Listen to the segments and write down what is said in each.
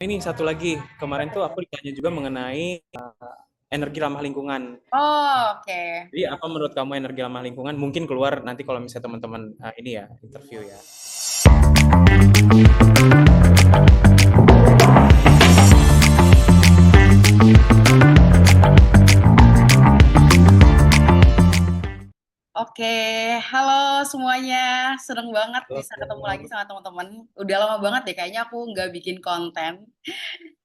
Ini satu lagi, kemarin tuh aku ditanya juga mengenai energi ramah lingkungan. Oh, oke. Jadi apa menurut kamu energi ramah lingkungan? Mungkin keluar nanti kalau misalnya teman-teman ini ya interview ya. Oke, halo semuanya. Seneng banget bisa ketemu lagi Halo. sama teman-teman. Udah lama banget deh kayaknya aku nggak bikin konten.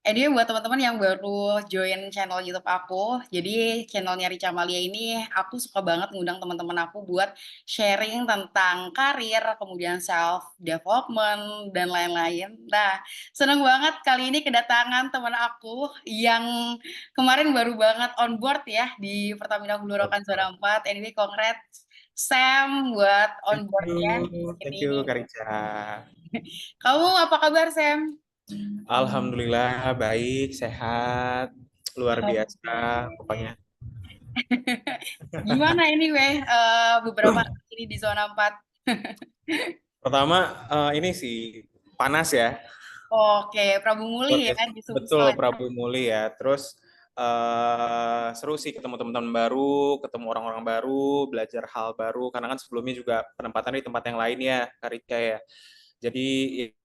Anyway, buat teman-teman yang baru join channel YouTube aku, jadi channelnya Rica Malia ini aku suka banget ngundang teman-teman aku buat sharing tentang karir, kemudian self development dan lain-lain. Nah, seneng banget kali ini kedatangan teman aku yang kemarin baru banget on board ya di Pertamina Hulu Rokan Zona 4. Anyway, congrats Sam buat on boardnya Thank you, ini. Karica. Kamu apa kabar, Sam? Alhamdulillah baik, sehat, luar biasa Oke. pokoknya. Gimana ini weh beberapa hari ini di zona 4? Pertama ini sih panas ya. Oke, Prabu Muli ya di Betul, Sumsel. Prabu Muli ya. Terus seru sih ketemu teman-teman baru, ketemu orang-orang baru, belajar hal baru. Karena kan sebelumnya juga penempatan di tempat yang lain ya, Karika ya. Jadi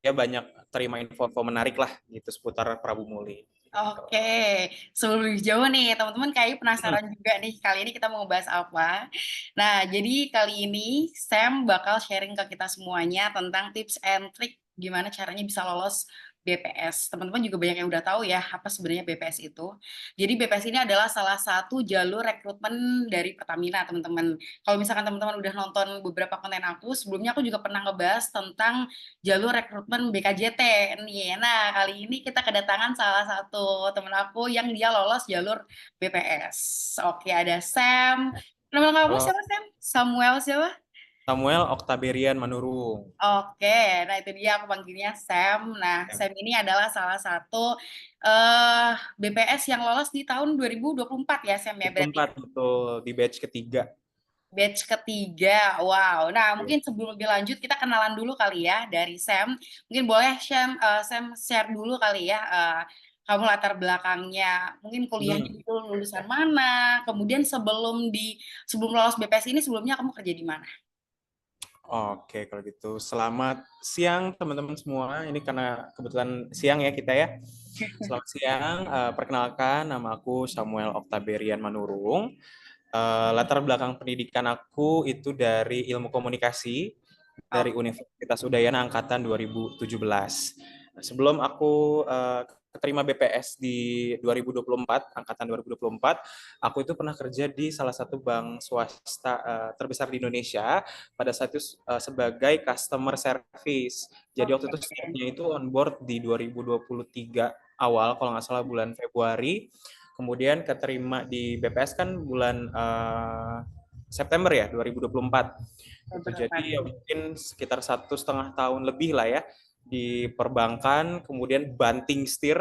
ya banyak terima info-info menarik lah gitu seputar Prabu Muli. Gitu. Oke, sebelum lebih jauh nih, teman-teman kayaknya Hmm, penasaran juga nih, kali ini kita mau bahas apa. Nah, jadi kali ini Sam bakal sharing ke kita semuanya tentang tips and trick gimana caranya bisa lolos BPS. Teman-teman juga banyak yang udah tahu ya, apa sebenarnya BPS itu. Jadi BPS ini adalah salah satu jalur rekrutmen dari Pertamina, teman-teman. Kalau misalkan teman-teman udah nonton beberapa konten aku, sebelumnya aku juga pernah ngebahas tentang jalur rekrutmen BKJT nih. Nah, kali ini kita kedatangan salah satu temen aku yang dia lolos jalur BPS. Oke, ada Sam. Nama kamu Halo, siapa, Sam? Samuel siapa? Samuel Oktaberian Manurung. Oke, nah itu dia aku panggilnya Sam. Nah, Ya, Sam ini adalah salah satu BPS yang lolos di tahun 2024 ya, Sam ya berarti. 24 betul di batch ketiga. Batch ketiga, wow. Nah, Iya. mungkin sebelum lebih lanjut, kita kenalan dulu kali ya dari Sam. Mungkin boleh Sam share dulu kali ya, kamu latar belakangnya. Mungkin kuliahnya Hmm. itu lulusan mana, kemudian sebelum lolos BPS ini, sebelumnya kamu kerja di mana? Oke, kalau gitu. Selamat siang teman-teman semua. Ini karena kebetulan siang ya kita ya. Selamat siang. Perkenalkan, nama aku Samuel Oktaberian Manurung. Latar belakang pendidikan aku itu dari ilmu komunikasi dari Oke, Universitas Udayana angkatan 2017. Sebelum aku keterima BPS di 2024, angkatan 2024, aku itu pernah kerja di salah satu bank swasta terbesar di Indonesia pada saat itu sebagai customer service. Jadi waktu oke, itu start-nya itu on board di 2023 awal, kalau nggak salah bulan Februari. Kemudian keterima di BPS kan bulan September ya 2024 gitu. Jadi ya mungkin sekitar 1,5 tahun lebih lah ya di perbankan, kemudian banting setir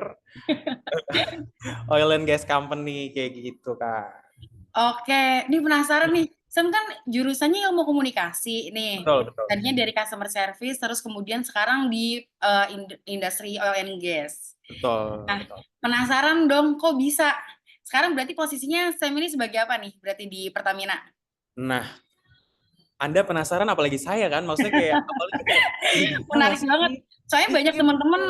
oil and gas company kayak gitu kak. Oke, ini penasaran nih. Sam kan jurusannya ilmu komunikasi nih. Betul betul Tadinya dari customer service, terus kemudian sekarang di industri oil and gas. betul Nah, betul. penasaran dong kok bisa. Sekarang berarti posisinya Sam ini sebagai apa nih? Berarti di Pertamina. Nah, Anda penasaran apalagi saya kan? Maksudnya kayak awalnya kayak, "Ih, bisa nggak Menarik sih?" banget. Soalnya banyak Gitu. teman-teman,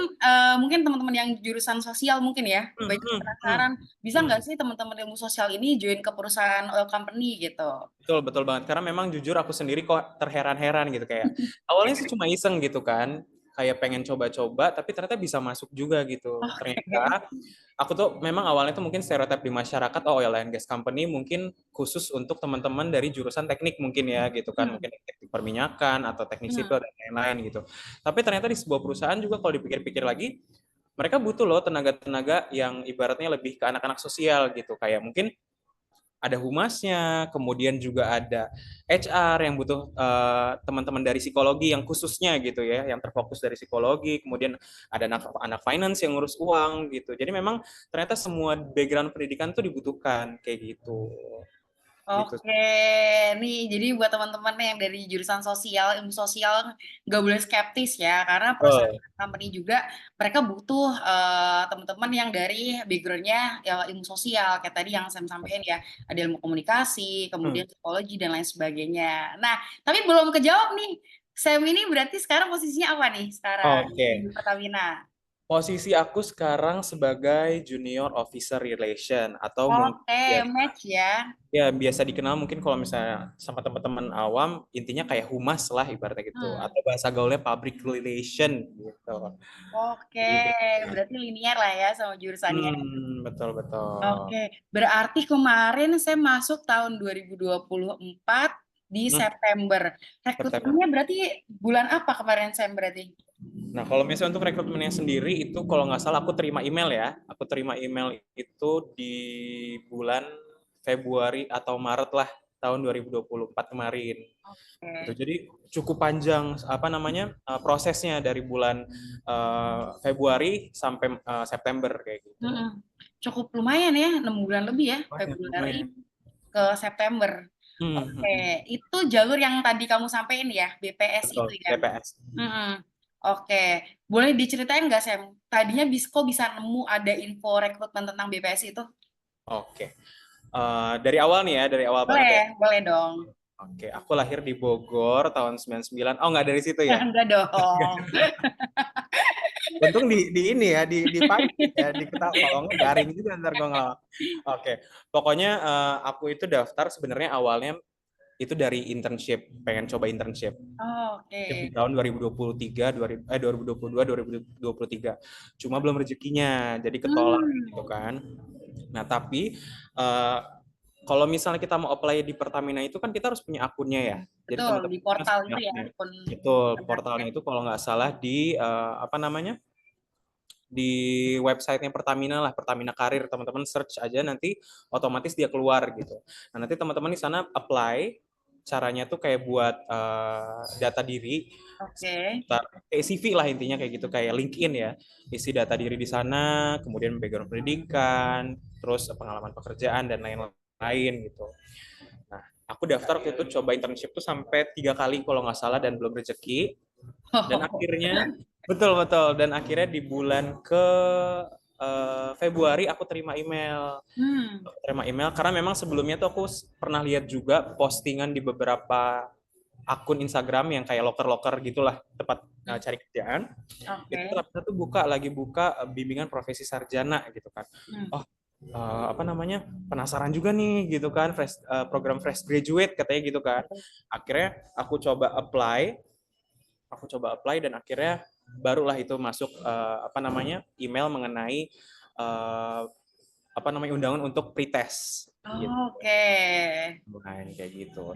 mungkin teman-teman yang jurusan sosial mungkin ya, Hmm, banyak hmm, hmm, penasaran, bisa nggak hmm. sih teman-teman ilmu sosial ini join ke perusahaan oil company gitu? Betul, betul banget. Karena memang jujur aku sendiri kok terheran-heran gitu kayak awalnya sih cuma iseng gitu kan, kayak pengen coba-coba tapi ternyata bisa masuk juga gitu. Oke. Ternyata aku tuh memang awalnya tuh mungkin stereotip di masyarakat oh oil and gas company mungkin khusus untuk teman-teman dari jurusan teknik mungkin ya gitu kan, Hmm, mungkin teknik perminyakan atau teknik hmm. sipil dan lain-lain gitu. Tapi ternyata di sebuah perusahaan juga kalau dipikir-pikir lagi mereka butuh loh tenaga-tenaga yang ibaratnya lebih ke anak-anak sosial gitu kayak mungkin ada humasnya, kemudian juga ada HR yang butuh teman-teman dari psikologi yang khususnya gitu ya, yang terfokus dari psikologi, kemudian ada anak finance yang ngurus uang gitu. Jadi memang ternyata semua background pendidikan tuh dibutuhkan kayak gitu. gitu. Oke, nih jadi buat teman-teman yang dari jurusan sosial, ilmu sosial nggak boleh skeptis ya, karena perusahaan Oh. company juga mereka butuh teman-teman yang dari backgroundnya ya ilmu sosial, kayak tadi yang saya sampaikan ya, ada ilmu komunikasi, Hmm. kemudian psikologi dan lain sebagainya. Nah, tapi belum kejawab nih, Sam ini berarti sekarang posisinya apa nih sekarang di Oke. Pertamina? Posisi aku sekarang sebagai Junior Officer Relation atau mungkin Oke, match ya. biasa dikenal mungkin kalau misalnya sama teman-teman awam intinya kayak humas lah ibaratnya gitu Hmm. atau bahasa gaulnya public relation gitu. Oke, Gitu. berarti linear lah ya sama jurusannya. Betul betul. Oke, berarti kemarin saya masuk tahun 2024 di Hmm, September. September. Rekrutmennya berarti bulan apa kemarin Sam berarti? Nah, kalau misalnya untuk rekrutmennya sendiri itu kalau nggak salah aku terima email ya. Aku terima email itu di bulan Februari atau Maret lah tahun 2024 kemarin. Gitu. Oke. Jadi cukup panjang apa namanya prosesnya dari bulan Februari sampai September kayak gitu. Mm-mm. Cukup lumayan ya, 6 bulan lebih ya, Lumayan, Februari lumayan. ke September. Oke, itu jalur yang tadi kamu sampaikan ya, BPS Betul, itu ya. DPS. Mm-mm. Oke, boleh diceritain nggak Sam? Tadinya Bisko bisa nemu ada info rekrutmen tentang BPS itu? Oke. Dari awal nih ya, dari awal banget ya. Boleh, boleh dong. Oke, aku lahir di Bogor tahun 99. Oh, nggak dari situ ya? Enggak dong. Untung di ini ya, di pagi ya, diketahui. Kalau nggak garing juga ntar gue ngelawak. Oke, pokoknya aku itu daftar sebenarnya awalnya itu dari internship, pengen coba internship. Oh, Di oke. tahun 2023, 2022, 2023. Cuma belum rezekinya, jadi ketolak gitu Hmm, kan. Nah, tapi uh, kalau misalnya kita mau apply di Pertamina itu kan kita harus punya akunnya ya. Jadi betul, teman-teman di harus portal punya itu ya, akunnya. akun Betul, internetnya. portalnya itu kalau nggak salah di apa namanya? Di websitenya Pertamina lah, Pertamina Karir, teman-teman search aja nanti otomatis dia keluar gitu. Nah, nanti teman-teman di sana apply, caranya tuh kayak buat data diri, Oke. kayak CV lah intinya kayak gitu, kayak LinkedIn ya, isi data diri di sana, kemudian background pendidikan, terus pengalaman pekerjaan dan lain-lain gitu. Nah, aku daftar waktu itu coba internship tuh sampai 3 kali kalau nggak salah dan belum rezeki. Dan akhirnya betul betul dan akhirnya di bulan ke Februari aku terima email. Hmm, Terima email karena memang sebelumnya tuh aku pernah lihat juga postingan di beberapa akun Instagram yang kayak loker-loker gitulah tempat cari kerjaan. Itu oke. ternyata tuh lagi buka bimbingan profesi sarjana gitu kan. Hmm. Oh, apa namanya penasaran juga nih gitu kan program fresh graduate katanya gitu kan. Akhirnya aku coba apply dan akhirnya barulah itu masuk apa namanya email mengenai uh, apa namanya undangan untuk pretest gitu. Oke. Online kayak gitu.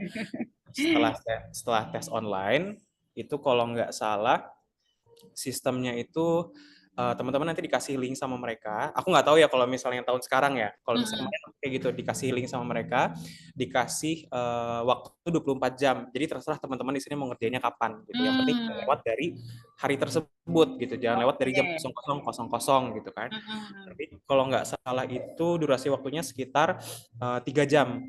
Setelah tes online itu kalau nggak salah sistemnya itu teman-teman nanti dikasih link sama mereka. Aku nggak tahu ya kalau misalnya yang tahun sekarang ya. Kalau misalnya Mm-mm. kayak gitu dikasih link sama mereka, dikasih waktu 24 jam. Jadi terserah teman-teman di sini mau ngerjainnya kapan gitu. Yang penting jangan Hmm, lewat dari hari tersebut gitu. Jangan lewat dari jam oke. 00.00 gitu kan. Mm-mm. Tapi kalau nggak salah itu durasi waktunya sekitar 3 jam.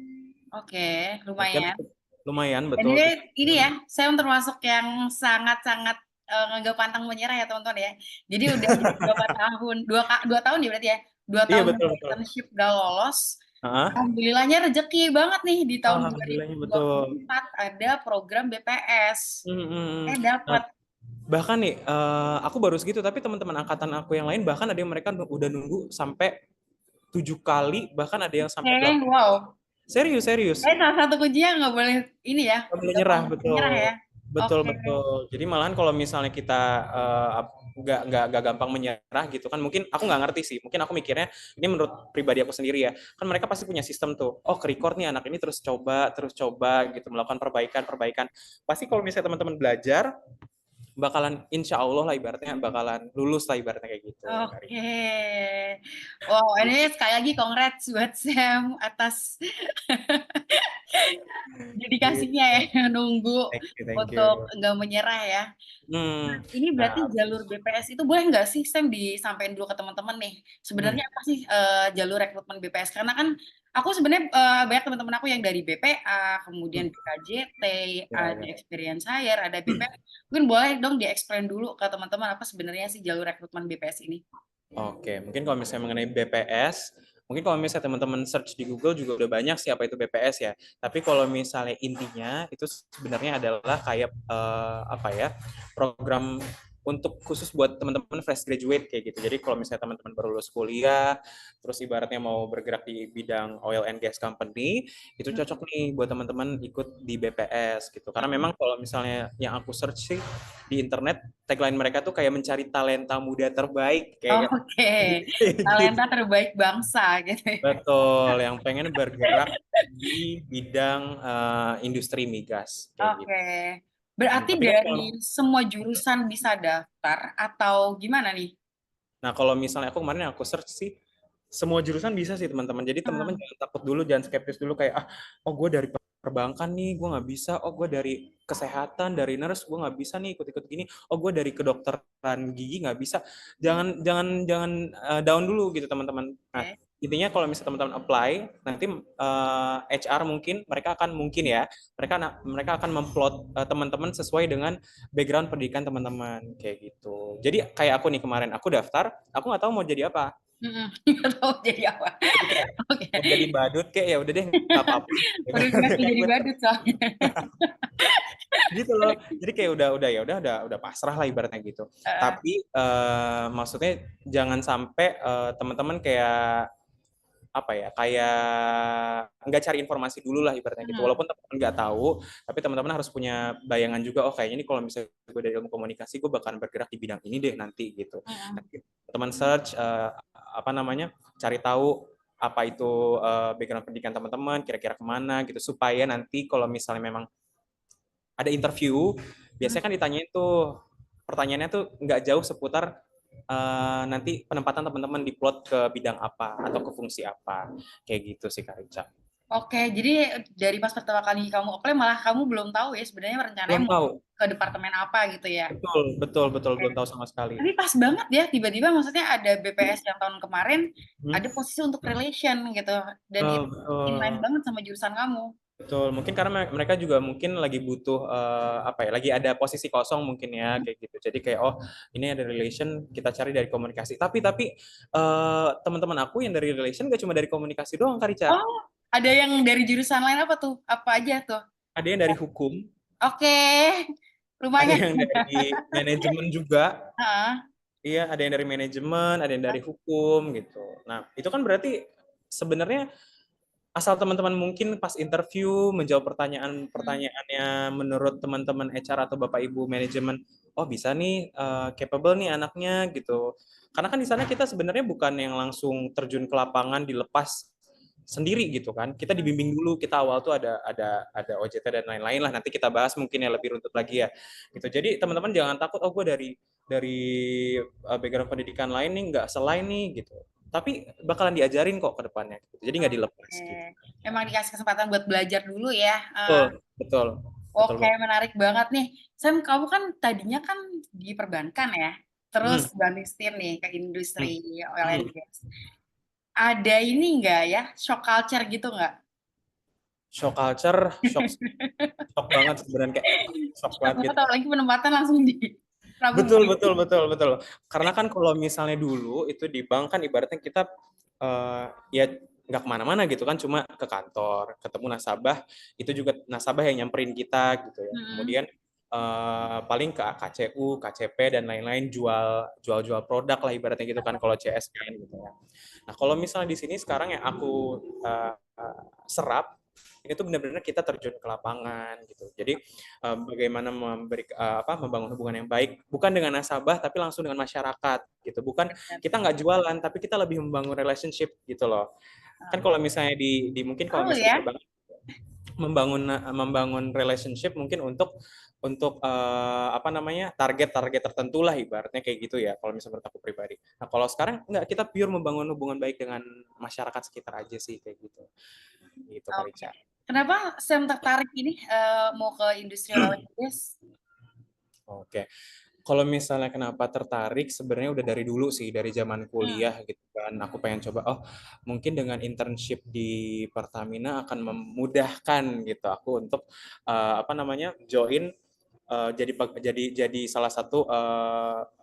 Oke, 3 jam lumayan. itu lumayan betul. Jadi ini ya, saya termasuk yang sangat-sangat nggak pantang menyerah ya teman-teman ya. Jadi udah beberapa tahun, 2 tahun ya berarti ya, dua Iya tahun betul betul. internship gak lolos. Heeh. Alhamdulillahnya rezeki banget nih di tahun Alhamdulillahnya betul. 2024 ada program BPS. Hmm. Saya Nah, dapat. bahkan nih aku baru segitu tapi teman-teman angkatan aku yang lain bahkan ada yang mereka udah nunggu sampai 7 kali bahang ada yang sampai Oke, 8 kali. wow. Serius serius Salah satu kuncinya nggak boleh ini ya, nggak boleh gampang nyerah menyerah betul ya. betul Oke. betul jadi malahan kalau misalnya kita nggak gampang menyerah gitu kan mungkin aku nggak ngerti sih mungkin aku mikirnya ini menurut pribadi aku sendiri ya kan mereka pasti punya sistem tuh oh ke record nih anak ini terus coba gitu melakukan perbaikan pasti kalau misalnya teman-teman belajar bakalan insya Allah lah ibaratnya bakalan lulus lah ibaratnya kayak gitu. Oke. Wow, ini sekali lagi congrats buat Sam atas dedikasinya Gitu. ya, nunggu Thank untuk you. nggak menyerah ya. Hmm. Ini berarti Nah, jalur BPS itu boleh nggak sih Sam disampaikan dulu ke teman-teman nih? hmm. Sebenarnya apa sih jalur rekrutmen BPS? Karena kan aku sebenarnya banyak teman-teman aku yang dari BPA, kemudian Hmm. BKJT, Ya, ada ya. experience hire, ada BPS. Mungkin boleh dong di-explain dulu ke teman-teman apa sebenarnya sih jalur rekrutmen BPS ini? Oke, mungkin kalau misalnya mengenai BPS, mungkin kalau misalnya teman-teman search di Google juga udah banyak sih apa itu BPS ya. Tapi kalau misalnya intinya itu sebenarnya adalah kayak apa ya, program untuk khusus buat teman-teman fresh graduate kayak gitu. Jadi kalau misalnya teman-teman baru lulus kuliah, terus ibaratnya mau bergerak di bidang oil and gas company, itu Hmm. cocok nih buat teman-teman ikut di BPS gitu. Karena memang kalau misalnya yang aku search sih di internet, tagline mereka tuh kayak mencari talenta muda terbaik kayak Oke, gitu. talenta terbaik bangsa gitu ya. Betul, yang pengen bergerak di bidang industri migas kayak Oke, gitu. berarti Tapi kan dari kalau semua jurusan bisa daftar atau gimana nih? nah kalau misalnya aku search sih semua jurusan bisa sih teman-teman. Jadi teman-teman Hmm. jangan takut dulu, jangan skeptis dulu kayak oh gue dari perbankan nih, gue nggak bisa. Oh gue dari kesehatan, dari nurse, gue nggak bisa nih ikut-ikut gini. Oh gue dari kedokteran gigi nggak bisa. Jangan down dulu gitu teman-teman. Nah Oke. intinya kalau misalnya teman-teman apply, nanti HR mungkin ya, mereka akan memplot teman-teman sesuai dengan background pendidikan teman-teman kayak gitu. Jadi kayak aku nih kemarin aku daftar, aku nggak tahu mau jadi apa. Mm-mm. Nggak tahu jadi apa. Jadi kayak Oke. mau jadi badut kayak ya udah deh nggak apa-apa. Udah biasa jadi badut soalnya. Gitu loh. Jadi kayak udah ya udah pasrah lah ibaratnya gitu. Eh, Tapi maksudnya jangan sampai teman-teman kayak apa ya kayak nggak cari informasi dulu lah ibaratnya gitu hmm. walaupun teman-teman nggak tahu tapi teman-teman harus punya bayangan juga oh kayaknya ini kalau misalnya gue dari ilmu komunikasi gue bakalan bergerak di bidang ini deh nanti gitu Mm-mm. nanti teman search apa namanya cari tahu apa itu background pendidikan teman-teman kira-kira kemana gitu supaya nanti kalau misalnya memang ada interview Hmm. biasanya kan ditanyain tuh pertanyaannya tuh nggak jauh seputar nanti penempatan teman-teman diplot ke bidang apa atau ke fungsi apa kayak gitu sih Kak Rica. Oke, jadi dari pas pertama kali kamu apply malah kamu belum tahu ya sebenarnya rencananya Belum mau tahu. ke departemen apa gitu ya. Betul, betul, betul Oke. belum tahu sama sekali. Tapi pas banget ya tiba-tiba maksudnya ada BPS yang tahun kemarin Hmm? ada posisi untuk relation gitu dan itu inline Betul. banget sama jurusan kamu. Betul, mungkin karena mereka juga mungkin lagi butuh apa ya, lagi ada posisi kosong mungkin ya kayak gitu. Jadi kayak oh ini ada relation kita cari dari komunikasi. Tapi teman-teman aku yang dari relation gak cuma dari komunikasi doang Kak Rica. Oh, ada yang dari jurusan lain apa tuh? Apa aja tuh? Ada yang dari hukum, Oke, ada lumayan. yang dari manajemen juga. Heeh. Iya, ada yang dari manajemen, ada yang dari hukum gitu. Nah, itu kan berarti sebenarnya asal teman-teman mungkin pas interview menjawab Hmm. pertanyaan-pertanyaannya menurut teman-teman HR atau Bapak Ibu manajemen, oh bisa nih capable nih anaknya gitu. Karena kan di sana kita sebenarnya bukan yang langsung terjun ke lapangan dilepas sendiri gitu kan. Kita dibimbing dulu, kita awal tuh ada OJT dan lain-lain lah. Nanti kita bahas mungkin ya lebih runtut lagi ya. Gitu. Jadi teman-teman jangan takut oh gue dari background pendidikan lain nih nggak selain nih gitu. Tapi bakalan diajarin kok ke depannya. Gitu. Jadi nggak dilepas Oke. gitu. Emang dikasih kesempatan buat belajar dulu ya. Betul, betul, betul Oke, banget. menarik banget nih. Sam, kamu kan tadinya kan di perbankan ya, terus Hmm, banting setir nih ke industri hmm, oil and hmm. gas. Ada ini enggak ya, shock culture gitu nggak? Shock culture, shock, shock banget sebenarnya kayak shock Shock banget banget, gitu. apalagi penempatan langsung di Betul, Ragunan. betul, betul, betul. Karena kan kalau misalnya dulu itu di bank kan ibaratnya kita ya nggak kemana-mana gitu kan, cuma ke kantor, ketemu nasabah, itu juga nasabah yang nyamperin kita gitu ya. Mm-mm. Kemudian paling ke KCU, KCP dan lain-lain jual produk lah ibaratnya gitu kan kalau CSN gitu ya. Nah kalau misalnya di sini sekarang yang aku serap ini tuh benar-benar kita terjun ke lapangan gitu. Jadi bagaimana membangun hubungan yang baik bukan dengan nasabah tapi langsung dengan masyarakat gitu. Bukan kita nggak jualan tapi kita lebih membangun relationship gitu loh. Kan kalau misalnya di mungkin kalau Tahu misalnya di ya? perbankan membangun relationship mungkin untuk apa namanya target-target tertentu lah ibaratnya kayak gitu ya kalau misalnya menurut aku pribadi. Nah kalau sekarang nggak kita pure membangun hubungan baik dengan masyarakat sekitar aja sih kayak gitu gitu Kak Oke. Rica. Kenapa Sam tertarik ini mau ke industri oil and gas? Oke. Kalau misalnya kenapa tertarik, sebenarnya udah dari dulu sih, dari zaman Hmm, kuliah gitu kan. Aku pengen coba, oh mungkin dengan internship di Pertamina akan memudahkan gitu aku untuk apa namanya join jadi salah satu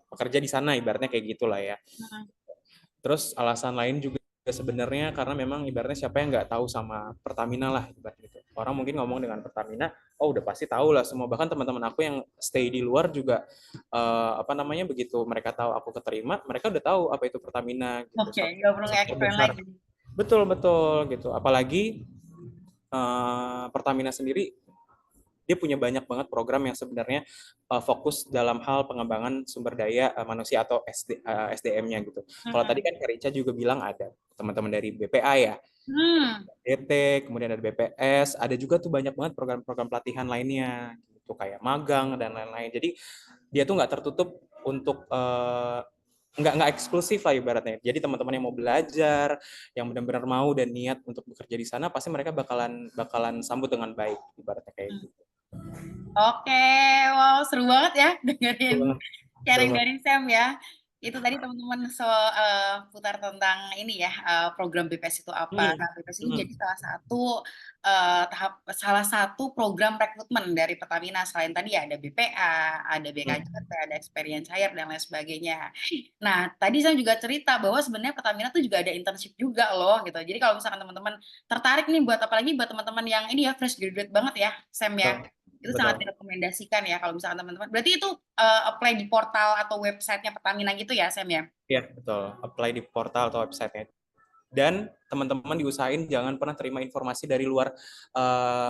pekerja di sana, ibaratnya kayak gitulah ya. hmm. Terus alasan lain juga sebenarnya karena memang ibaratnya siapa yang nggak tahu sama Pertamina lah ibaratnya gitu. Orang mungkin ngomong dengan Pertamina, oh udah pasti tahu lah semua. Bahkan teman-teman aku yang stay di luar juga apa namanya begitu mereka tahu aku keterima, mereka udah tahu apa itu Pertamina gitu. Oke, nggak perlu Satu nge-explain terbesar. lagi. Betul betul gitu. Apalagi Pertamina sendiri dia punya banyak banget program yang sebenarnya fokus dalam hal pengembangan sumber daya manusia atau SDM-nya gitu. Kalau tadi Hmm. kan Kak Rica juga bilang ada teman-teman dari BPA ya, Hmm. DT, kemudian ada BPS, ada juga tuh banyak banget program-program pelatihan lainnya, gitu kayak magang dan lain-lain. Jadi dia tuh nggak tertutup untuk nggak eksklusif lah ibaratnya. Jadi teman-teman yang mau belajar, yang benar-benar mau dan niat untuk bekerja di sana, pasti mereka bakalan bakalan sambut dengan baik, ibaratnya kayak Hmm. gitu. Oke, wow seru banget ya Betul dengerin banget. Betul sharing banget. dari Sam ya. Itu tadi teman-teman putar tentang ini ya program BPS itu apa. Hmm, Nah, BPS ini hmm, jadi salah satu program rekrutmen dari Pertamina. Selain tadi ya ada BPA, ada hmm. BKJT, ada Experience Hire dan lain sebagainya. Nah, tadi saya juga cerita bahwa sebenarnya Pertamina tuh juga ada internship juga loh gitu. Jadi kalau misalkan teman-teman tertarik nih buat apalagi buat teman-teman yang ini ya fresh graduate banget ya, Sam ya. Betul. Itu sangat Betul. direkomendasikan ya kalau misalkan teman-teman. Berarti itu apply di portal atau websitenya Pertamina gitu ya, Sam ya? Iya, betul. Apply di portal atau website-nya. Dan teman-teman diusahain jangan pernah terima informasi dari luar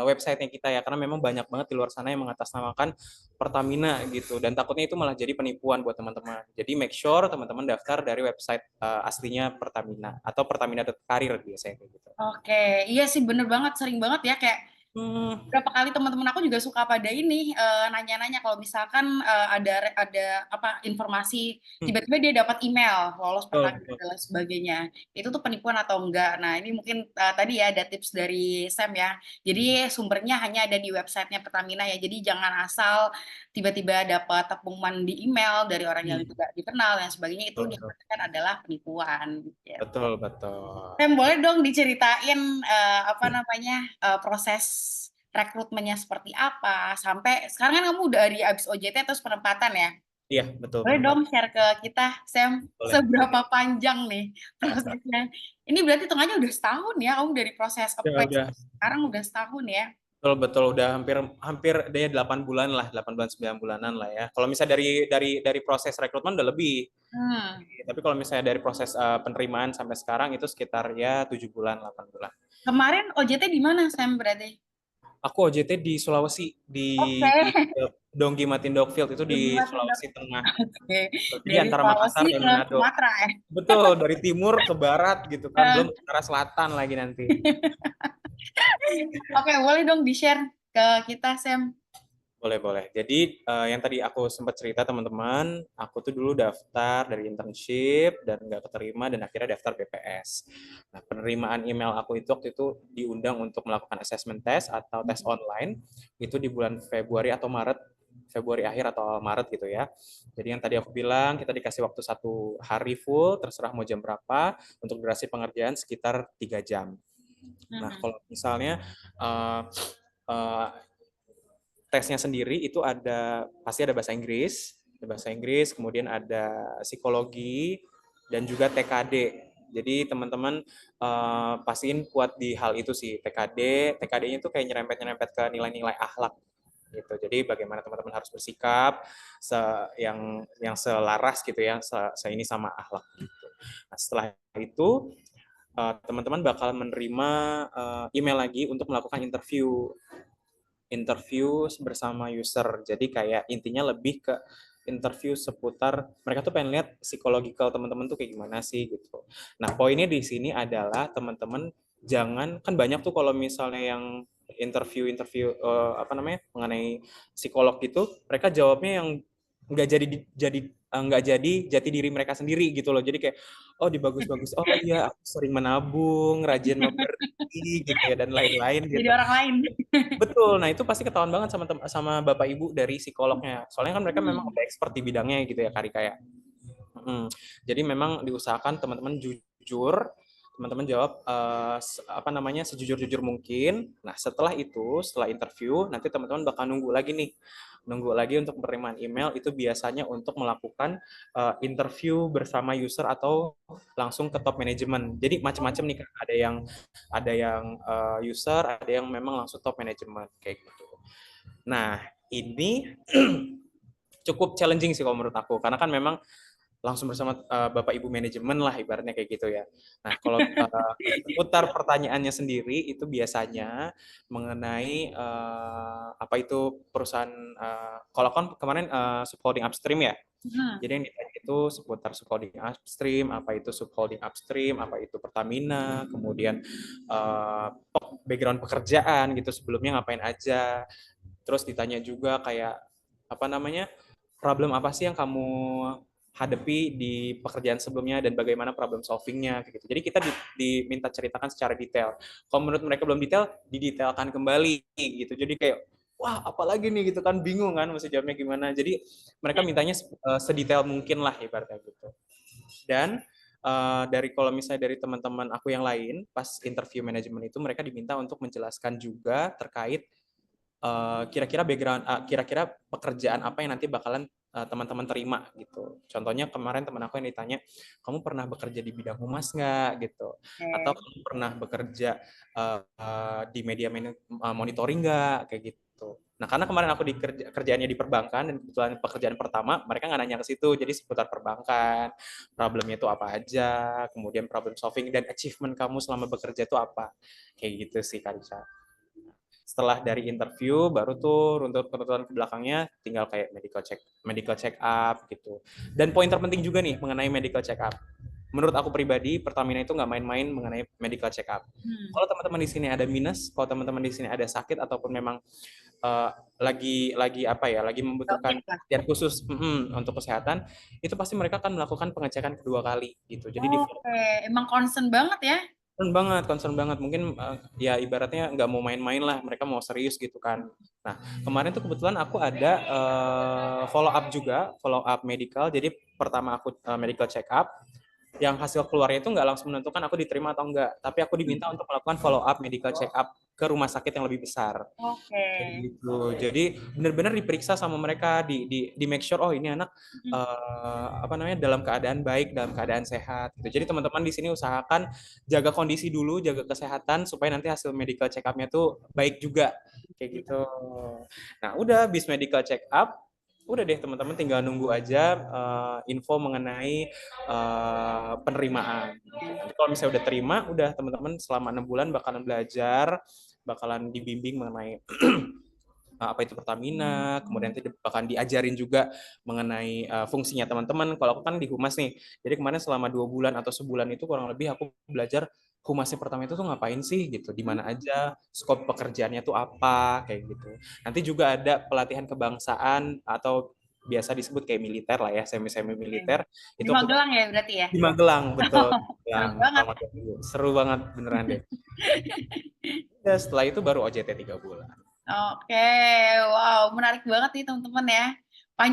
website-nya kita ya, karena memang banyak banget di luar sana yang mengatasnamakan Pertamina gitu, dan takutnya itu malah jadi penipuan buat teman-teman. Jadi make sure teman-teman daftar dari website aslinya Pertamina atau pertamina.karir biasanya kayak gitu. Oke, iya sih bener banget, sering banget ya kayak Hmm, berapa kali teman-teman aku juga suka pada ini nanya-nanya kalau misalkan ada apa informasi hmm, tiba-tiba dia dapat email lolos betul, Pertamina betul, dan lain sebagainya. Itu tuh penipuan atau enggak? Nah, ini mungkin tadi ya ada tips dari Sam ya. Jadi sumbernya hanya ada di websitenya Pertamina ya. Jadi jangan asal tiba-tiba dapat pengumuman di email dari orang yang hmm, tidak dikenal dan sebagainya itu betul, betul, dikatakan adalah penipuan gitu. betul, betul. Sam, boleh dong diceritain apa namanya proses rekrutmennya seperti apa sampai sekarang kan kamu udah dari abis OJT terus penempatan ya. Iya, betul Boleh dong penempatan. share ke kita, Sam, Boleh. seberapa panjang nih prosesnya? Ini berarti tengahnya udah setahun ya, kamu dari proses Ya apply udah. sekarang udah setahun ya. Betul betul udah hampir hampir dia 8 bulan lah, 8 bulan 9 bulanan lah ya. Kalau misalnya dari proses rekrutmen udah lebih. Hmm. Tapi kalau misalnya dari proses penerimaan sampai sekarang itu sekitar ya 7 bulan, 8 bulan. Kemarin OJT di mana, Sam, berarti? Aku OJT di Sulawesi di Oke. Donggi Matindogfield itu di Bagaimana Tindak? Sulawesi Tengah. Oke, Jadi dari antara Sulawesi Makassar dan ke Manado. Sumatera ya. Betul, dari timur ke barat gitu kan, Eh, belum ke arah selatan lagi nanti. Oke, boleh dong di-share ke kita, Sam. Boleh, boleh. Jadi yang tadi aku sempat cerita teman-teman, aku tuh dulu daftar dari internship dan nggak keterima dan akhirnya daftar BPS. Nah, penerimaan email aku itu waktu itu diundang untuk melakukan assessment test atau tes online itu di bulan Februari atau Maret, Februari akhir atau Maret gitu ya. Jadi yang tadi aku bilang kita dikasih waktu 1 hari full, terserah mau jam berapa, untuk durasi pengerjaan sekitar 3 jam. Nah, Mhm. kalau misalnya uh, uh, tesnya sendiri itu pasti ada bahasa Inggris, kemudian ada psikologi dan juga TKD. Jadi teman-teman pastiin kuat di hal itu sih TKD. TKD-nya itu kayak nyerempet-nyerempet ke nilai-nilai akhlak gitu. Jadi bagaimana teman-teman harus bersikap yang selaras gitu ya, ini sama akhlak gitu. Nah, setelah itu teman-teman bakal menerima email lagi untuk melakukan interview bersama user. Jadi kayak intinya lebih ke interview seputar mereka tuh pengen lihat psikologikal teman-teman tuh kayak gimana sih gitu. Nah, poinnya di sini adalah teman-teman jangan kan banyak tuh kalau misalnya yang interview apa namanya mengenai psikolog gitu, mereka jawabnya yang nggak jadi nggak jadi jati diri mereka sendiri gitu loh. Jadi kayak oh dibagus-bagus, oh iya aku sering menabung, rajin memberi gitu ya dan lain-lain Jadi gitu. orang lain. Betul. Nah, itu pasti ketahuan banget sama Bapak Ibu dari psikolognya. Soalnya kan mereka memang Hmm. udah expert di bidangnya gitu ya, Kak Rika ya. Jadi memang diusahakan teman-teman jujur, teman-teman jawab apa namanya sejujur-jujur mungkin. Nah, setelah interview, nanti teman-teman bakal nunggu lagi untuk penerimaan email itu biasanya untuk melakukan interview bersama user atau langsung ke top manajemen. Jadi macam-macam nih Kak. Ada yang user, ada yang memang langsung top manajemen kayak gitu. Nah, ini cukup challenging sih kalau menurut aku karena kan memang langsung bersama Bapak Ibu manajemen lah ibaratnya kayak gitu ya. Nah, kalau seputar pertanyaannya sendiri itu biasanya mengenai apa itu perusahaan kalau kan kemarin subholding upstream ya. Hmm. Jadi yang ditanya itu seputar subholding upstream, apa itu subholding upstream, apa itu Pertamina, kemudian background pekerjaan gitu sebelumnya ngapain aja. Terus ditanya juga kayak apa namanya problem apa sih yang kamu hadapi di pekerjaan sebelumnya dan bagaimana problem solvingnya gitu. Jadi kita diminta ceritakan secara detail. Kalau menurut mereka belum detail, didetailkan kembali gitu. Jadi kayak wah apalagi nih gitu kan bingung kan mesti jawabnya gimana. Jadi mereka mintanya sedetail mungkin lah ibaratnya gitu. Dan dari kalau misalnya dari teman-teman aku yang lain pas interview manajemen itu mereka diminta untuk menjelaskan juga terkait kira-kira background kira-kira pekerjaan apa yang nanti bakalan teman-teman terima gitu. Contohnya kemarin teman aku yang ditanya, kamu pernah bekerja di bidang humas nggak gitu? Atau Oke. kamu pernah bekerja di media monitoring nggak kayak gitu. Nah karena kemarin aku kerjaannya di perbankan dan kebetulan pekerjaan pertama mereka nggak nanya ke situ, jadi seputar perbankan, problemnya itu apa aja, kemudian problem solving dan achievement kamu selama bekerja itu apa, kayak gitu sih Karisa. Setelah dari interview baru tuh runtutan ke belakangnya tinggal kayak medical check up gitu. Dan poin terpenting juga nih mengenai medical check up. Menurut aku pribadi Pertamina itu nggak main-main mengenai medical check up. Hmm. Kalau teman-teman di sini ada minus, kalau teman-teman di sini ada sakit ataupun memang uh, lagi apa ya, lagi membutuhkan Oke lah. perhatian khusus untuk kesehatan, itu pasti mereka akan melakukan pengecekan kedua kali gitu. Jadi di Oke, emang concern banget ya. concern banget. Mungkin ya ibaratnya nggak mau main-main lah, mereka mau serius gitu kan. Nah, kemarin tuh kebetulan aku ada follow up medical. Jadi pertama aku medical check up, yang hasil keluarnya itu nggak langsung menentukan aku diterima atau enggak, tapi aku diminta untuk melakukan follow up medical check up ke rumah sakit yang lebih besar. Oke. Kayak gitu. Jadi benar-benar diperiksa sama mereka, di make sure oh ini anak Hmm. apa namanya dalam keadaan baik, dalam keadaan sehat. Gitu. Jadi teman-teman di sini usahakan jaga kondisi dulu, jaga kesehatan supaya nanti hasil medical check up-nya tuh baik juga. Kayak gitu. Nah, udah habis medical check up, udah deh teman-teman tinggal nunggu aja info mengenai penerimaan. Nanti kalau misalnya udah terima, udah teman-teman selama 6 bulan bakalan belajar, bakalan dibimbing mengenai apa itu Pertamina, kemudian nanti bahkan diajarin juga mengenai fungsinya teman-teman. Kalau aku kan di Humas nih, jadi kemarin selama 2 bulan atau sebulan itu kurang lebih aku belajar Humasnya Pertamina itu tuh ngapain sih gitu, di mana aja, skop pekerjaannya tuh apa, kayak gitu. Nanti juga ada pelatihan kebangsaan atau biasa disebut kayak militer lah ya, semi-semi Oke. militer. Di Itu aku Magelang ya berarti ya. di Magelang, betul. Seru Yang banget. seru banget beneran deh. Dan setelah itu baru OJT 3 bulan. Oke, wow, menarik banget nih teman-teman ya.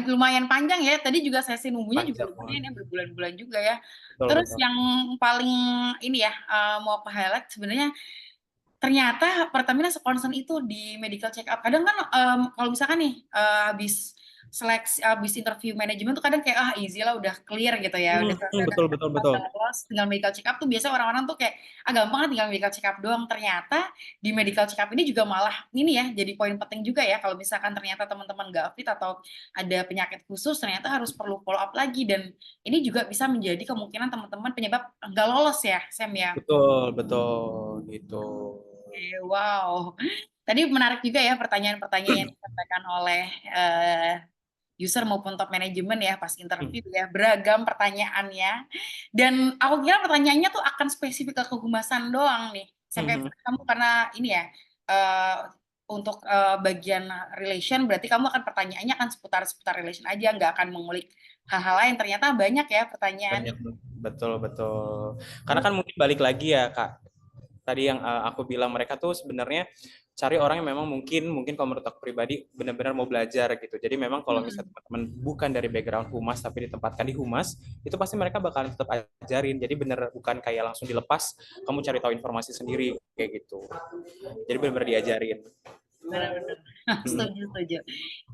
Lumayan panjang ya. Tadi juga sesi nunggunya juga Panjang banget. lumayan ya, berbulan-bulan juga ya. Betul, Terus betul. yang paling ini ya, mau aku highlight sebenarnya ternyata Pertamina se-concern itu di medical check up. Kadang kan kalau misalkan nih habis seleksi, habis interview manajemen tuh kadang kayak easy lah, udah clear gitu ya, udah selesai, Betul, betul, betul. udah lolos, tinggal medical check up tuh biasa orang-orang tuh kayak gampang kan tinggal medical check up doang. Ternyata di medical check up ini juga malah ini ya, jadi poin penting juga ya kalau misalkan ternyata teman-teman nggak fit atau ada penyakit khusus, ternyata harus perlu follow up lagi dan ini juga bisa menjadi kemungkinan teman-teman penyebab nggak lolos ya, Sam ya. Betul, betul, gitu. Oke, wow. Tadi menarik juga ya pertanyaan-pertanyaan yang disampaikan oleh user maupun top manajemen ya pas interview ya, beragam pertanyaannya. Dan aku kira pertanyaannya tuh akan spesifik ke kehumasan doang nih. Sampai kamu karena ini ya untuk bagian relation berarti kamu akan pertanyaannya akan seputar relation aja, nggak akan mengulik hal-hal lain. Ternyata banyak ya pertanyaan. Banyak, betul betul. Karena kan mungkin balik lagi ya Kak, tadi yang aku bilang mereka tuh sebenarnya cari orang yang memang mungkin kalau menurut aku pribadi benar-benar mau belajar gitu. Jadi memang kalau misalnya Hmm, teman-teman bukan dari background humas tapi ditempatkan di humas, itu pasti mereka bakalan tetap ajarin. Jadi bener bukan kayak langsung dilepas, kamu cari tahu informasi sendiri kayak gitu. Jadi benar-benar diajarin. benar-benar. Mm. Setuju, setuju.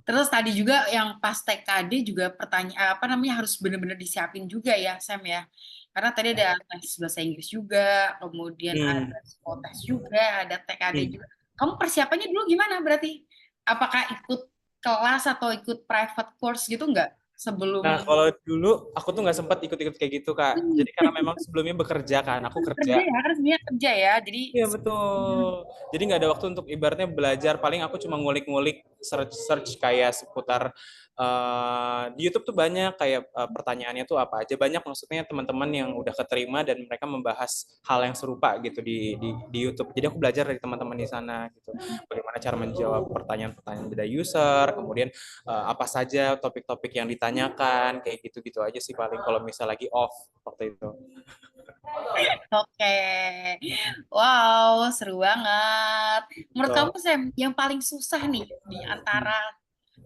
Terus tadi juga yang pas TKD juga pertanyaan apa namanya harus benar-benar disiapin juga ya Sam ya. Karena tadi ada tes bahasa Inggris juga, kemudian ada Hmm. psikotes juga, ada TKD Hmm. juga. Kamu persiapannya dulu gimana berarti? Apakah ikut kelas atau ikut private course gitu nggak Nah, sebelum kalau dulu aku tuh nggak sempat ikut-ikut kayak gitu, Kak. Jadi karena memang sebelumnya bekerja kan, aku kerja kerja. ya? Kan sebenarnya kerja ya. Jadi Iya betul. Jadi nggak ada waktu untuk ibaratnya belajar. Paling aku cuma ngulik-ngulik, search-search kayak seputar di YouTube tuh banyak kayak pertanyaannya tuh apa aja. Banyak maksudnya teman-teman yang udah keterima dan mereka membahas hal yang serupa gitu di YouTube. Jadi aku belajar dari teman-teman di sana gitu. Bagaimana cara menjawab pertanyaan-pertanyaan beda user, kemudian apa saja topik-topik yang ditanyakan, kayak gitu-gitu aja sih paling kalau misal lagi off waktu itu. oke. Wow, seru banget. Menurut kamu So, Sam, yang paling susah nih di antara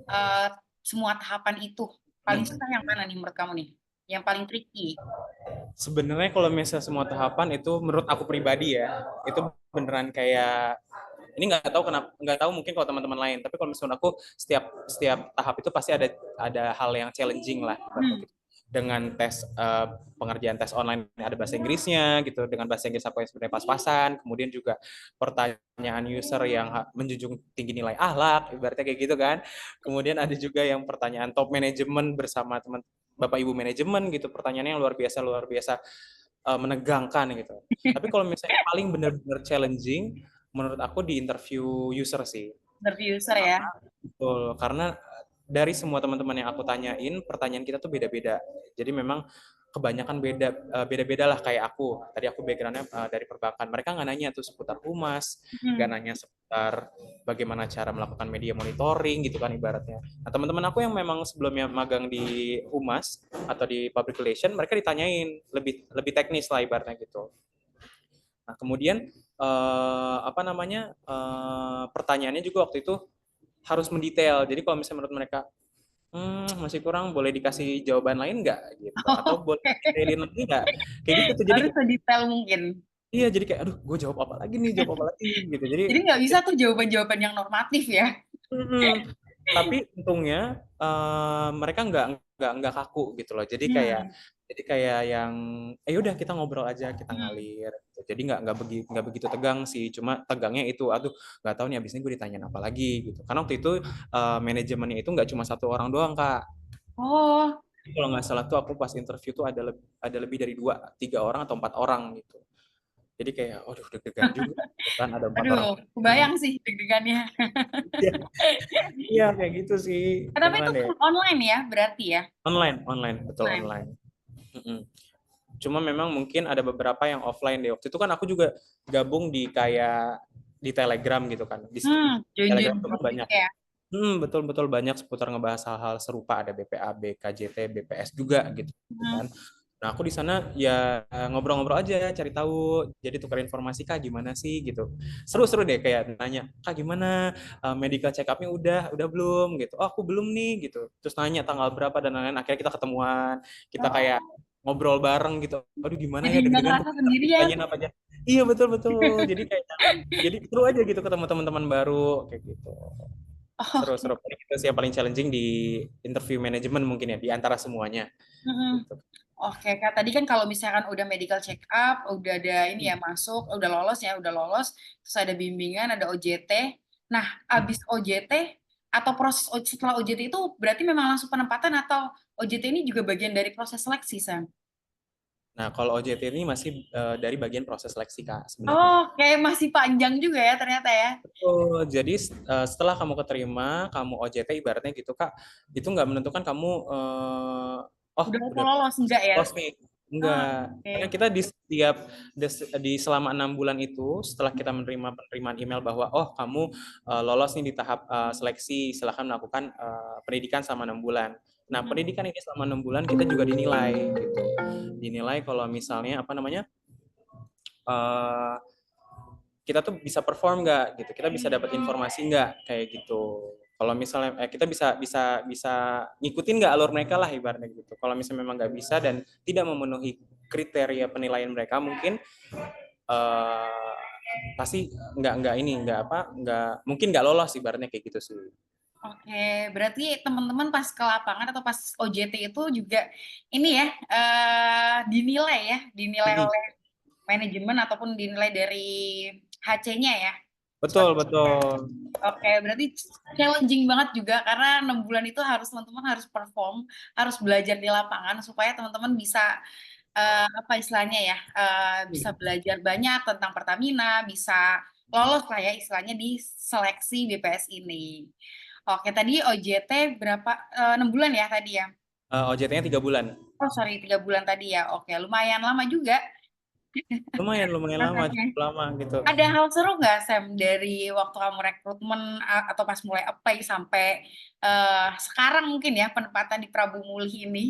eh, semua tahapan itu, paling susah yang mana nih menurut kamu nih? Yang paling tricky? sebenarnya kalau misalnya semua tahapan itu menurut aku pribadi ya, itu beneran kayak ini nggak tahu kenapa, nggak tahu mungkin kalau teman-teman lain, tapi kalau misalnya aku setiap setiap tahap itu pasti ada hal yang challenging lah Hmm. gitu. Dengan tes pengerjaan tes online ada bahasa Inggrisnya gitu, dengan bahasa Inggris aku yang sebenarnya pas-pasan, kemudian juga pertanyaan user yang menjunjung tinggi nilai akhlak ibaratnya kayak gitu kan, kemudian ada juga yang pertanyaan top manajemen bersama teman bapak ibu manajemen gitu, pertanyaannya yang luar biasa menegangkan gitu. Tapi kalau misalnya paling benar-benar challenging, menurut aku di interview user sih. Interview user ya? Betul, karena dari semua teman-teman yang aku tanyain, pertanyaan kita tuh beda-beda. Jadi memang kebanyakan beda-beda lah kayak aku. Tadi aku backgroundnya dari perbankan. Mereka nggak nanya tuh seputar humas, nggak Hmm. nanya seputar bagaimana cara melakukan media monitoring gitu kan ibaratnya. Nah teman-teman aku yang memang sebelumnya magang di humas atau di public relation, mereka ditanyain lebih lebih teknis lah ibaratnya gitu. Nah kemudian apa namanya pertanyaannya juga waktu itu harus mendetail. Jadi kalau misalnya menurut mereka masih kurang, boleh dikasih jawaban lain nggak gitu, atau boleh Oke. detailin lagi nggak, kayak gitu tuh. Jadi Harus sedetail mungkin. iya, jadi kayak aduh, gue jawab apa lagi nih, jawab apa lagi gitu. Jadi Jadi nggak bisa tuh jawaban-jawaban yang normatif ya? mm, tapi untungnya mereka nggak kaku gitu loh. Hmm. Jadi kayak yang udah kita ngobrol aja, kita Hmm. ngalir gitu. Jadi nggak begitu tegang sih, cuma tegangnya itu aduh nggak tahu nih abis ini gue ditanyain apa lagi gitu. Karena waktu itu manajemennya itu nggak cuma satu orang doang Kak. Oh, Kalau nggak salah tuh aku pas interview tuh ada lebih dari 2, 3 orang atau 4 orang gitu. Jadi kayak, aduh deg-degan juga kan ada 4 orang. aduh, kebayang sih deg-degannya. Iya, iya kayak gitu sih Tapi itu beneran deh. kan online ya, berarti ya? Online, betul Online. online. Mm-mm. Cuma memang mungkin ada beberapa yang offline deh. Waktu itu kan aku juga gabung di kayak di Telegram gitu kan. Join-join Telegram itu kan grup gitu banyak. ya? Betul-betul banyak seputar ngebahas hal-hal serupa, ada BPAB, KJT, BPS juga gitu Hmm. kan. Nah, aku di sana ya ngobrol-ngobrol aja, cari tahu, jadi tukar informasi Kak gimana sih gitu. Seru-seru deh kayak nanya, Kak gimana medical check up-nya udah belum gitu. Oh, aku belum nih gitu. Terus nanya tanggal berapa dan lain-lain. Akhirnya kita ketemuan, kita kayak Oh, ngobrol bareng gitu. Aduh gimana jadi ya, nggak deg-degan ngerasa banget sendirian. ditanyain apa aja. Iya betul betul. Jadi seru aja gitu ketemu teman-teman baru kayak gitu. Oh, Seru-seru. Itu sih yang paling challenging di interview manajemen mungkin ya di antara semuanya mm-mm. gitu. Oke, Kak. Tadi kan kalau misalkan udah medical check up, udah ada ini ya masuk, udah lolos ya, udah lolos, terus ada bimbingan, ada OJT. Nah, abis OJT atau setelah OJT itu berarti memang langsung penempatan atau OJT ini juga bagian dari proses seleksi, Sam? Nah, kalau OJT ini masih dari bagian proses seleksi, Kak, sebenarnya. Oh, kayak masih panjang juga ya ternyata ya. Betul. Jadi setelah kamu keterima, kamu OJT ibaratnya gitu, Kak, itu nggak menentukan kamu oh Udah auto udah lolos enggak ya? lolos nih. Oh, Enggak. Karena oke. kita di selama 6 bulan itu, setelah kita menerima penerimaan email bahwa oh kamu lolos nih di tahap seleksi, silahkan melakukan pendidikan selama 6 bulan. Nah, Mhm. pendidikan ini selama 6 bulan kita juga dinilai gitu. Dinilai kalau misalnya apa namanya? eh, kita tuh bisa perform nggak gitu, kita bisa dapat informasi nggak kayak gitu. Kalau misalnya kita bisa ngikutin nggak alur mereka lah ibaratnya gitu. Kalau misalnya memang nggak bisa dan tidak memenuhi kriteria penilaian mereka, mungkin eh, pasti nggak ini nggak mungkin nggak lolos ibaratnya kayak gitu sih. Oke, berarti teman-teman pas ke lapangan atau pas OJT itu juga ini ya, dinilai ya, dinilai Mm-mm. oleh manajemen ataupun dinilai dari HC-nya ya. Betul betul. Oke, berarti challenging banget juga karena 6 bulan itu harus teman-teman harus perform, harus belajar di lapangan supaya teman-teman bisa apa istilahnya ya, bisa belajar banyak tentang Pertamina, bisa lolos lah ya istilahnya di seleksi BPS ini. Oke, tadi OJT berapa? 6 bulan ya tadi ya? OJT-nya 3 bulan. Oh sorry, 3 bulan tadi ya. Oke, lumayan lama juga. Lumayan lumayan lama, Prosesnya. cukup lama gitu. Ada hal seru nggak, Sam, dari waktu kamu rekrutmen atau pas mulai apply sampai sekarang mungkin ya penempatan di Prabu Muli ini?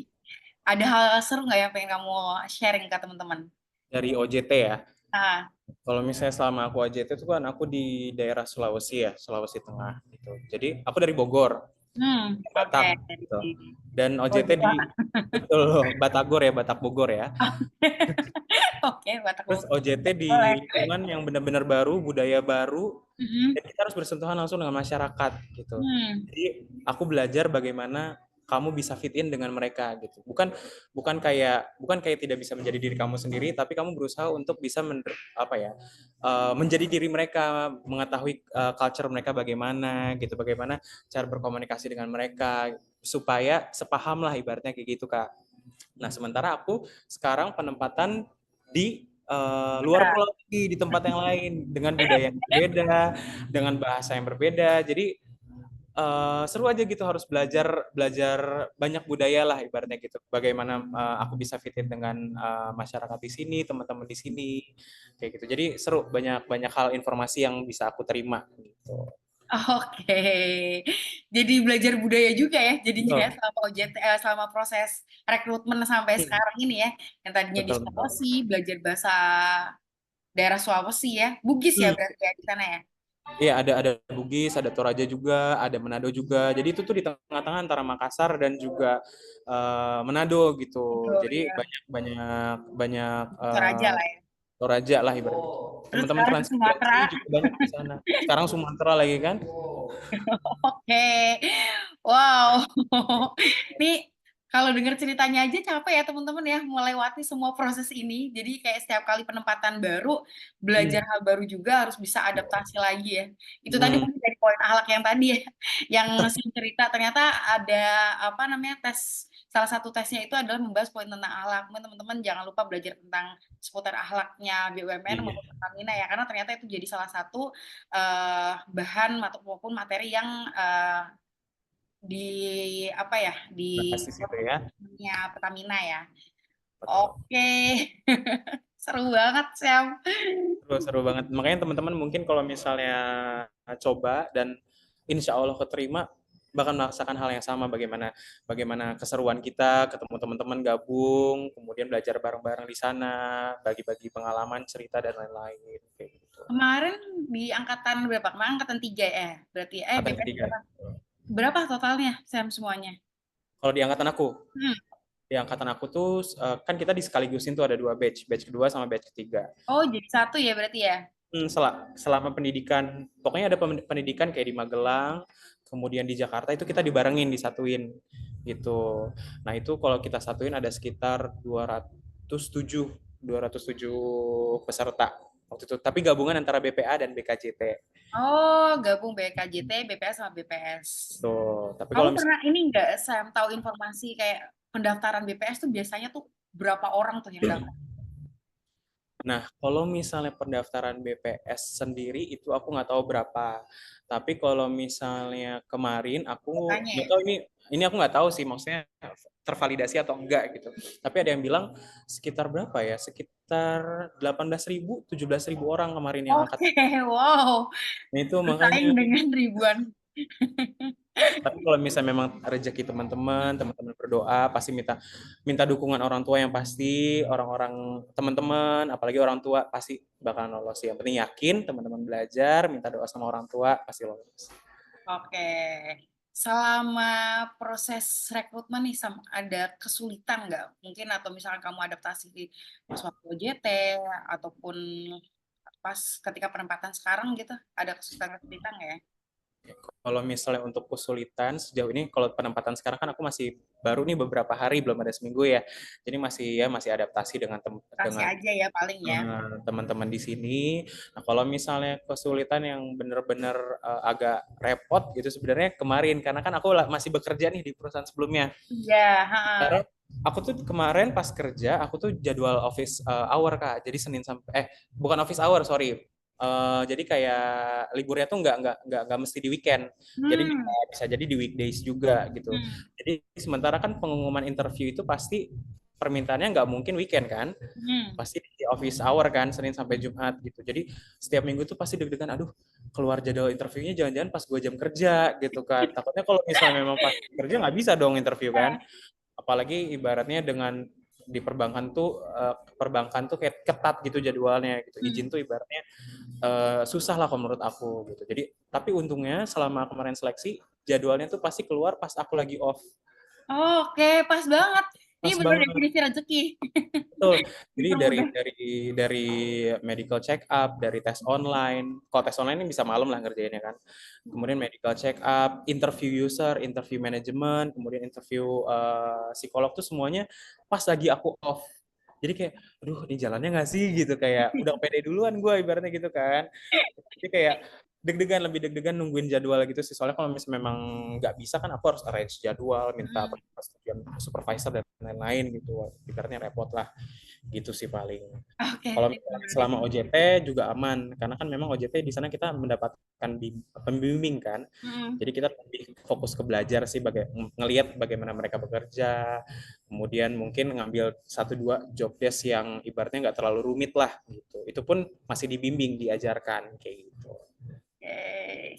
Ada hal seru nggak yang pengen kamu sharing ke teman-teman? Dari OJT ya. Ah, Kalau misalnya selama aku OJT itu kan aku di daerah Sulawesi ya, Sulawesi Tengah gitu. Jadi aku dari Bogor, oke. Batak gitu. Dan Oh, OJT Jawa. di betul Batagor ya, Batak Bogor ya. Oke, Batak Terus Bogor. OJT di Boleh. lingkungan yang benar-benar baru, budaya baru, Mhm. dan kita harus bersentuhan langsung dengan masyarakat gitu. Hmm. Jadi aku belajar bagaimana kamu bisa fit in dengan mereka gitu. Bukan bukan kayak tidak bisa menjadi diri kamu sendiri, tapi kamu berusaha untuk bisa apa ya? Menjadi diri mereka, mengetahui culture mereka bagaimana gitu, bagaimana cara berkomunikasi dengan mereka supaya sepaham lah ibaratnya kayak gitu, Kak. Nah, sementara aku sekarang penempatan di luar pulau lagi, di tempat yang lain dengan budaya yang berbeda, dengan bahasa yang berbeda. Jadi seru aja gitu, harus belajar belajar banyak budaya lah ibaratnya gitu. Bagaimana aku bisa fit in dengan masyarakat di sini, teman-teman di sini kayak gitu. Jadi seru, banyak banyak hal informasi yang bisa aku terima gitu. Oke, jadi belajar budaya juga ya jadinya ya Betul. selama OJT, selama proses rekrutmen sampai sekarang ini ya. Yang tadinya di Betul betul. Sulawesi, belajar bahasa daerah Sulawesi ya. Bugis ya Hmm. berarti ya di sana ya. Iya, ada Bugis, ada Toraja juga, ada Manado juga. Jadi itu tuh di tengah-tengah antara Makassar dan juga Manado gitu. Betul Jadi ya. banyak banyak banyak Toraja lah ya. Toraja lah ibaratnya gitu. Terus Teman-teman sekarang ke transmigrasi Sumatera. juga banyak di sana. Sekarang Sumatera lagi kan? Oke, wow. Ini kalau dengar ceritanya aja capek ya teman-teman ya melewati semua proses ini. Jadi kayak setiap kali penempatan baru, belajar Hmm. hal baru juga harus bisa adaptasi lagi ya. Itu tadi Hmm. mungkin dari poin akhlak yang tadi ya, yang saya cerita ternyata ada apa namanya tes. Salah satu tesnya itu adalah membahas poin tentang akhlak. Mungkin teman-teman jangan lupa belajar tentang seputar akhlaknya BUMN Iya. maupun Pertamina ya, karena ternyata itu jadi salah satu bahan maupun materi yang di apa ya di Bahas di situ ya. Pertamina ya. Betul. Oke, seru banget Sam. Seru banget. Makanya teman-teman mungkin kalau misalnya coba dan insya Allah keterima, bahkan merasakan hal yang sama, bagaimana bagaimana keseruan kita ketemu teman-teman gabung, kemudian belajar bareng-bareng di sana, bagi-bagi pengalaman, cerita dan lain-lain kayak gitu. Kemarin di angkatan berapa? Kemarin angkatan 3 ya. Berarti Angkatan BPS ketiga. berapa? Berapa totalnya Sam semuanya? Kalau di angkatan aku, Hmm. tuh kan kita disekaligusin tuh ada dua batch, batch kedua sama batch ketiga. Oh, jadi satu ya berarti ya. Selama pendidikan, pokoknya ada pendidikan kayak di Magelang, kemudian di Jakarta itu kita dibarengin, disatuin gitu. Nah itu kalau kita satuin ada sekitar 207 peserta waktu itu. Tapi gabungan antara BPA dan BKJT. Oh, gabung BKJT, BPS sama BPS. Tuh. Tapi Kamu kalau misalnya, pernah ini nggak Sam tahu informasi kayak pendaftaran BPS tuh biasanya tuh berapa orang tuh yang daftar? nah kalau misalnya pendaftaran BPS sendiri itu aku nggak tahu berapa. Tapi kalau misalnya kemarin aku Makanya nggak ya. tahu ini aku nggak tahu sih maksudnya tervalidasi atau enggak gitu. Tapi ada yang bilang sekitar berapa ya? Sekitar 18.000, 17.000 orang kemarin yang angkat. Oke, wow. Nah, itu makanya Bersaing dengan ribuan. Tapi kalau misalnya memang rezeki teman-teman berdoa pasti minta minta dukungan orang tua yang pasti, orang-orang teman-teman, apalagi orang tua pasti bakalan lolos. Yang penting yakin, teman-teman belajar, minta doa sama orang tua pasti lolos. Oke. Selama proses rekrutmen nih ada kesulitan nggak? Mungkin atau misalkan kamu adaptasi pas waktu OJT ataupun pas ketika penempatan sekarang gitu, ada kesulitan-kesulitan nggak ya? Kalau misalnya untuk kesulitan sejauh ini, kalau penempatan sekarang kan aku masih baru nih beberapa hari, belum ada seminggu ya. Jadi masih adaptasi Kasih dengan aja ya paling ya. teman-teman di sini. Nah, kalau misalnya kesulitan yang benar-benar agak repot gitu sebenarnya kemarin, karena kan aku masih bekerja nih di perusahaan sebelumnya. Iya, heeh. Karena aku tuh kemarin pas kerja, aku tuh jadwal office hour Kak. Jadi Senin sampai bukan office hour, sorry. Jadi kayak liburnya tuh nggak mesti di weekend. Jadi Hmm, bisa jadi di weekdays juga gitu. hmm, Jadi sementara kan pengumuman interview itu pasti permintaannya nggak mungkin weekend kan, hmm. pasti di office hour kan Senin sampai Jumat gitu. Jadi setiap minggu tuh pasti deg-degan, aduh keluar jadwal interviewnya jangan-jangan pas gue jam kerja gitu kan. Takutnya kalau misalnya memang pas kerja nggak bisa dong interview kan. Apalagi ibaratnya dengan di perbankan tuh kayak ketat gitu jadwalnya gitu. Hmm. Izin tuh ibaratnya susah lah kalau menurut aku gitu. Jadi tapi untungnya selama kemarin seleksi jadwalnya tuh pasti keluar pas aku lagi off. Oke, pas banget. Ini Pas benar banget. definisi rezeki. Betul. Jadi dari Dipermudah. dari dari medical check up, dari tes online. Kalau tes online ini bisa malam lah ngerjainnya kan. Kemudian medical check up, interview user, interview manajemen, kemudian interview psikolog tuh semuanya pas lagi aku off. Jadi kayak, aduh ini jalannya nggak sih gitu kayak udah pede duluan gue ibaratnya gitu kan. Jadi kayak lebih deg-degan nungguin jadwal gitu sih. Soalnya kalau misalnya memang nggak bisa kan aku harus arrange jadwal, minta Hmm. persetujuan supervisor dan lain-lain gitu. Ibaratnya repot lah gitu sih paling. Oke, Kalau sip, misalnya menarik. selama OJT juga aman, karena kan memang OJT di sana kita mendapatkan pembimbing kan. Hmm. Jadi kita lebih fokus ke belajar sih, ngelihat bagaimana mereka bekerja, kemudian mungkin ngambil satu dua job desk yang ibaratnya nggak terlalu rumit lah gitu. Itu pun masih dibimbing, diajarkan kayak gitu. Oke.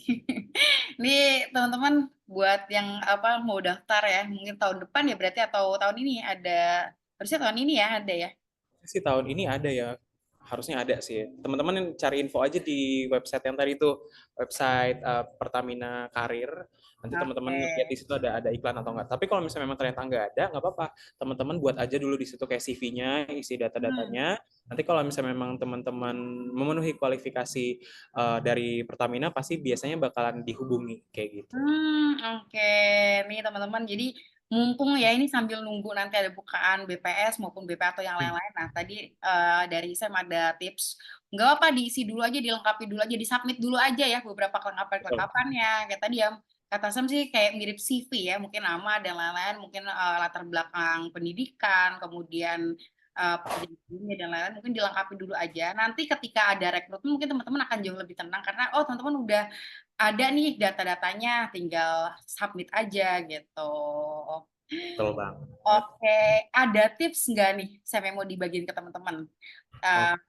Ini teman-teman buat yang apa mau daftar ya, mungkin tahun depan ya berarti atau tahun ini ada, harusnya tahun ini ya ada ya. Sih tahun ini ada ya, harusnya ada sih. Teman-teman yang cari info aja di website yang tadi itu, website Pertamina Karir. Nanti teman-teman Oke. lihat di situ ada iklan atau enggak. Tapi kalau misalnya memang ternyata enggak ada, nggak apa-apa. Teman-teman buat aja dulu di situ kayak CV-nya, isi Hmm. data-datanya. Nanti kalau misalnya memang teman-teman memenuhi kualifikasi dari Pertamina, pasti biasanya bakalan dihubungi kayak gitu. Oke. Nih teman-teman, jadi mumpung ya ini sambil nunggu nanti ada bukaan BPS maupun BP atau yang Hmm, lain-lain. Nah, tadi dari Sam ada tips. Nggak apa diisi dulu aja, dilengkapi dulu aja, disubmit dulu aja ya beberapa betul. kelengkapan-kelengkapannya. Kayak tadi ya, kata Sam sih kayak mirip CV ya, mungkin nama dan lain-lain, mungkin latar belakang pendidikan, kemudian pekerjaan sebelumnya dan lain-lain, mungkin dilengkapi dulu aja. Nanti ketika ada rekrutmen, mungkin teman-teman akan jauh lebih tenang karena oh teman-teman udah ada nih data-datanya, tinggal submit aja gitu. Betul banget. Oke, ada tips nggak nih, saya mau dibagiin ke teman-teman? Eh, Oke,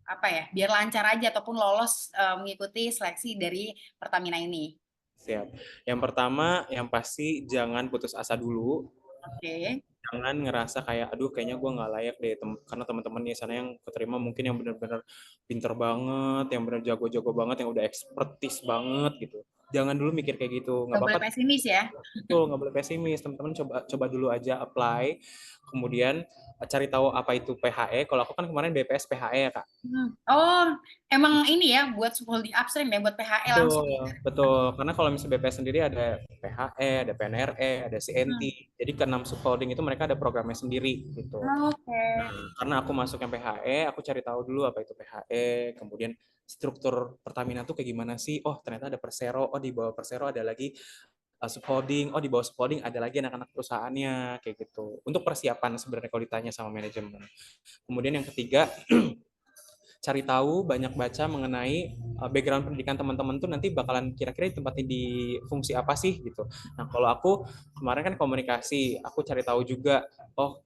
apa ya, biar lancar aja ataupun lolos mengikuti seleksi dari Pertamina ini. siap. Yang pertama, yang pasti jangan putus asa dulu. Oke. Jangan ngerasa kayak aduh kayaknya gue nggak layak deh karena teman-teman di sana yang keterima mungkin yang benar-benar pinter banget, yang benar jago-jago banget, yang udah ekspertis banget gitu. Jangan dulu mikir kayak gitu, nggak Nggak boleh apa-apa. pesimis ya. Betul, nggak boleh pesimis. Teman-teman coba coba dulu aja apply, kemudian cari tahu apa itu PHE. Kalau aku kan kemarin BPS PHE ya kak. Oh, emang ini ya buat holding upstream ya, buat PHE langsung. Betul, betul. Karena kalau misalnya BPS sendiri ada PHE, ada PNRE, ada CNT. Hmm. Jadi keenam subholding itu mereka ada programnya sendiri gitu. Oke. Karena aku masuk yang PHE, aku cari tahu dulu apa itu PHE, kemudian struktur Pertamina tuh kayak gimana sih? Oh, ternyata ada Persero, oh di bawah Persero ada lagi subholding, oh di bawah subholding ada lagi anak-anak perusahaannya, kayak gitu. Untuk persiapan sebenarnya kalau ditanya sama manajemen. Kemudian yang ketiga, cari tahu, banyak baca mengenai background pendidikan teman-teman tuh nanti bakalan kira-kira ditempatin di fungsi apa sih gitu. Nah, kalau aku kemarin kan komunikasi, aku cari tahu juga, oh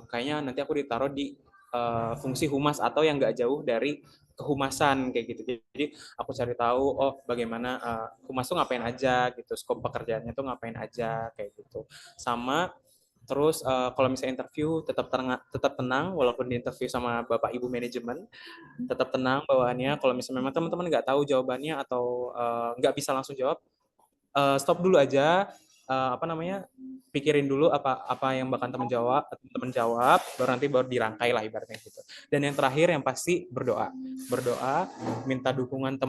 kayaknya nanti aku ditaruh di fungsi humas atau yang nggak jauh dari kehumasan kayak gitu. Jadi aku cari tahu oh bagaimana humas tuh ngapain aja gitu, skop pekerjaannya tuh ngapain aja kayak gitu. Sama terus kalau misalnya interview tetap tenang walaupun di interview sama Bapak Ibu manajemen, tetap tenang bawaannya. Kalau misalnya memang teman-teman nggak tahu jawabannya atau nggak bisa langsung jawab, stop dulu aja, apa namanya, pikirin dulu apa apa yang bakal teman jawab, baru dirangkai lah ibaratnya gitu. Dan yang terakhir yang pasti berdoa, berdoa, minta dukungan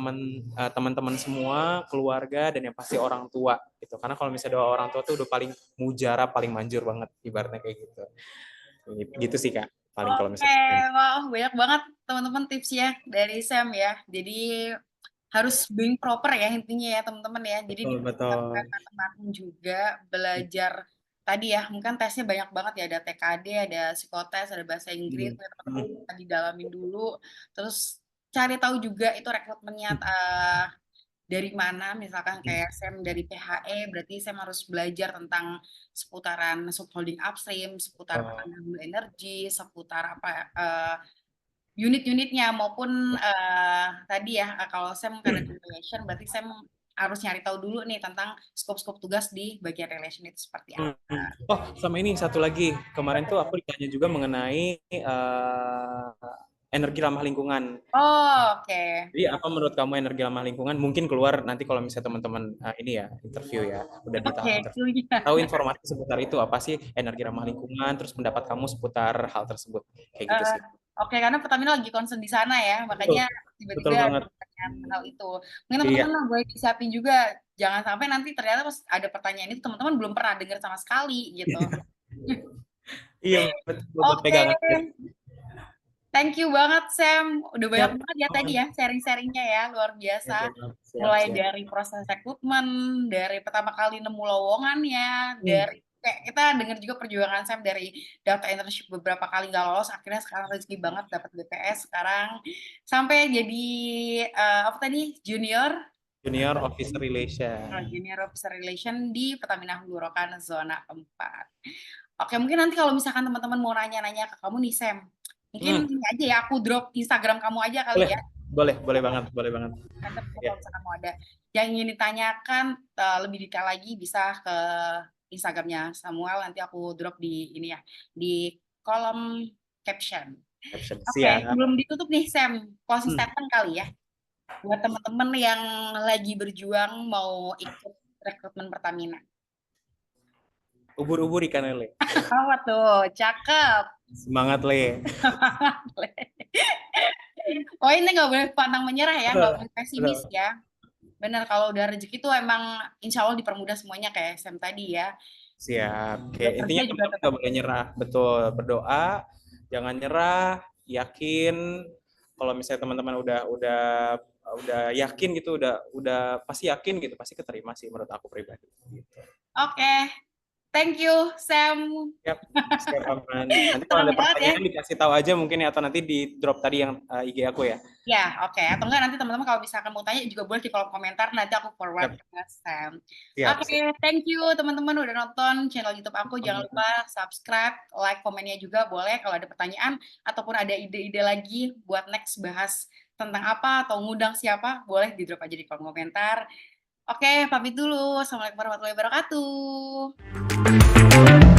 teman-teman semua, keluarga, dan yang pasti orang tua gitu. Karena kalau misalnya doa orang tua tuh udah paling mujarab, paling manjur banget ibaratnya kayak gitu. Gitu sih Kak, paling kalau Oke, misalnya. wah banyak banget teman-teman tipsnya dari Sam ya. Jadi harus being proper ya intinya ya teman-teman ya. Jadi Betul dipersiapkan betul. matang-matang juga belajar tadi ya. Mungkin tesnya banyak banget ya. Ada TKD, ada psikotes, ada bahasa Inggris. Hmm. Teman-teman Hmm. bisa didalamin dulu. Terus cari tahu juga itu rekrutmennya dari mana. Misalkan kayak Sam dari PHE, berarti Sam harus belajar tentang seputaran subholding upstream, seputar Oh. pertambangan blue energy, seputar apa unit-unitnya maupun tadi ya kalau Sam karena di relation berarti Sam harus nyari tahu dulu nih tentang skop-skop tugas di bagian relation itu seperti Hmm. apa. Oh, sama ini satu lagi. Kemarin tuh aku ditanya juga mengenai energi ramah lingkungan. Oh, oke. Jadi apa menurut kamu energi ramah lingkungan? Mungkin keluar nanti kalau misalnya teman-teman ini ya interview ya, udah di tahap Oke, interview. kuliah. Tahu informasi seputar itu apa sih energi ramah lingkungan? Terus pendapat kamu seputar hal tersebut, kayak gitu Eh, sih. oke, karena Pertamina lagi concern di sana ya, Betul, makanya betul tiba-tiba ada banget. pertanyaan hal itu. Mungkin Iya, teman-teman lah boleh disiapin juga, jangan sampai nanti ternyata pas ada pertanyaan itu teman-teman belum pernah dengar sama sekali gitu. iya betul buat Oke, pegangan. thank you banget Sam. Udah banyak Siap, banget ya tadi ya sharing-sharingnya ya, luar biasa. siap, siap, Mulai siap. dari proses rekrutmen, dari pertama kali nemu lowongannya, Hmm. dari kayak kita dengar juga perjuangan Sam dari data internship beberapa kali nggak lolos, akhirnya sekarang rezeki banget dapat BPS sekarang sampai jadi apa tadi junior Junior Officer Relation. junior officer relation di Pertamina Hulu Rokan zona 4. Oke, mungkin nanti kalau misalkan teman-teman mau nanya-nanya ke kamu nih Sam, mungkin Hmm. ini aja ya aku drop Instagram kamu aja kali Boleh, ya. boleh, boleh banget, boleh banget. Nanti Ya. kalau misalkan mau ada yang ingin ditanyakan lebih detail lagi bisa ke Instagramnya Samuel, nanti aku drop di ini ya, di kolom caption. Caption. Oke, Siap. sebelum ditutup nih Sam, closing Hmm. statement kali ya, buat teman-teman yang lagi berjuang mau ikut rekrutmen Pertamina. Ubur-ubur ikan lele. Apa tuh? Cakep. Semangat le. Oh ini nggak boleh pantang menyerah ya, nggak Betul, boleh pesimis betul. ya. Benar, kalau udah rezeki tuh emang insya Allah dipermudah semuanya kayak Sam tadi ya. Siap. Oke, Buat kerja intinya juga teman-teman tetap. nggak boleh nyerah. Betul, berdoa, jangan nyerah, yakin. Kalau misalnya teman-teman udah yakin gitu, udah pasti yakin gitu, pasti keterima sih menurut aku pribadi. Gitu. Oke, thank you Sam. Siap, siap aman. Nanti kalau Seru ada banget ya. pertanyaan dikasih tahu aja mungkin ya atau nanti di drop tadi yang IG aku ya. Ya, oke. Atau enggak nanti teman-teman kalau misalkan mau tanya juga boleh di kolom komentar, nanti aku forward Siap, ke Sam. siap, Oke, siap. thank you teman-teman udah nonton channel YouTube aku. Jangan lupa subscribe, like, komennya juga boleh kalau ada pertanyaan ataupun ada ide-ide lagi buat next bahas tentang apa atau ngundang siapa, boleh di drop aja di kolom komentar. Oke, pamit dulu. Assalamualaikum warahmatullahi wabarakatuh.